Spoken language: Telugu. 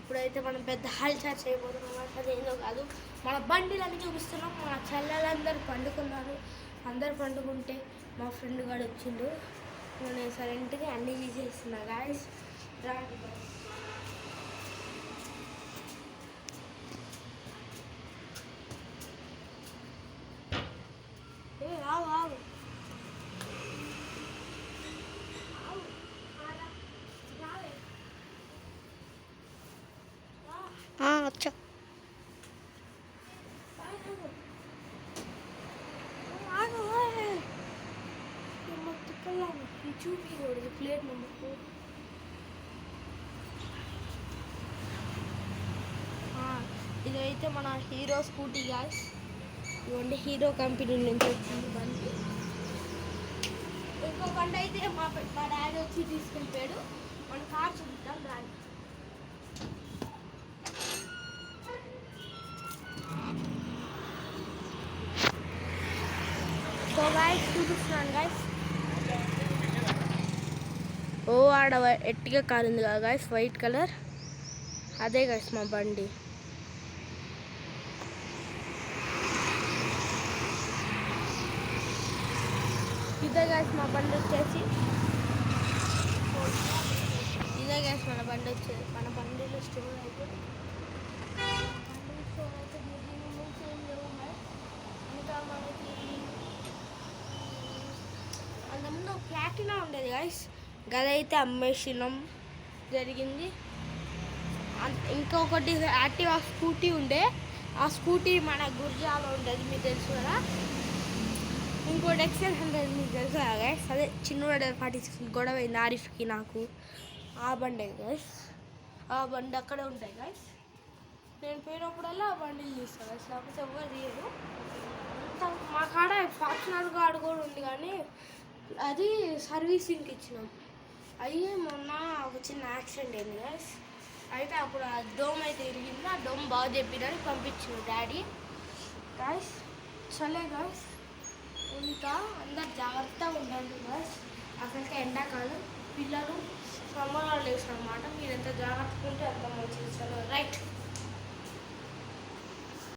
ఇప్పుడైతే మనం పెద్ద హల్చల్ చేయబోతున్నాం. అదేందో కాదు, మన బండిలన్నీ చూపిస్తున్నాం. మా చెల్లెలందరూ పండుకున్నారు. అందరు పండుకుంటే మా ఫ్రెండ్ గారు వచ్చిండు. నేను సైలెంట్గా అన్నీ తీసేస్తున్నా గాయస్. अच्छा ప్లేట్ నెంబర్ ఇదైతే మన హీరో స్కూటీ గాయస్. ఇవ్వండి, హీరో కంపెనీ నుంచి వచ్చింది బండి. ఇంకో బండి అయితే మా డాడీ వచ్చి తీసుకెళ్ళిపోయాడు. మన కార్ చూపిద్దాం డాడీ. సో గాయస్ చూపిస్తున్నాను గాయస్. ఓ ఆడ ఎట్టిగా కార్ ఉంది కదా గాయస్, వైట్ కలర్. అదే గాయస్ మా బండి. ఇదే గాయస్ మా బండి వచ్చేసి. ఇదే గాయస్ మన బండి వచ్చేది. మన బండిలో స్టోర్ అయితే ఇంకా మనకి అంతకుముందు ప్లాటినా ఉండేది గాయస్. గదైతే అమ్మేసినాం జరిగింది. ఇంకొకటి యాక్టివా స్కూటీ ఉండే, ఆ స్కూటీ మన గుర్జాలో ఉండేది, మీకు తెలుసు కదా. ఇంకోటి XL100 మీకు తెలుసు కదా గైస్. అదే చిన్నవాడు 46 గొడవ అయింది ఆరిఫ్కి నాకు. ఆ బండి గైస్, ఆ బండి అక్కడే ఉంటాయి గైస్. నేను పోయినప్పుడల్లా ఆ బండిని తీస్తాను గైస్, లేకపోతే ఎవరు తీయరు. మా కాడ ఫార్చునర్ గార్డ్ కూడా ఉంది, కానీ అది సర్వీసింగ్కి ఇచ్చినాం. అయ్యి మొన్న ఒక చిన్న యాక్సిడెంట్ అయింది గైస్. అయితే అప్పుడు ఆ డోమ్ అయితే ఇరిగింది. ఆ డోమ్ బాగా చెప్పినని పంపించింది డాడీ గాయస్. సరే గాయస్, ఇంకా అందరు జాగ్రత్తగా ఉండండి గాయస్. అసలుకే ఎండాకాలం, పిల్లలు సమ్మర్ హాలిడేస్ అన్నమాట. మీరు ఎంత జాగ్రత్తగా ఉంటే అంత మంచిది. రైట్.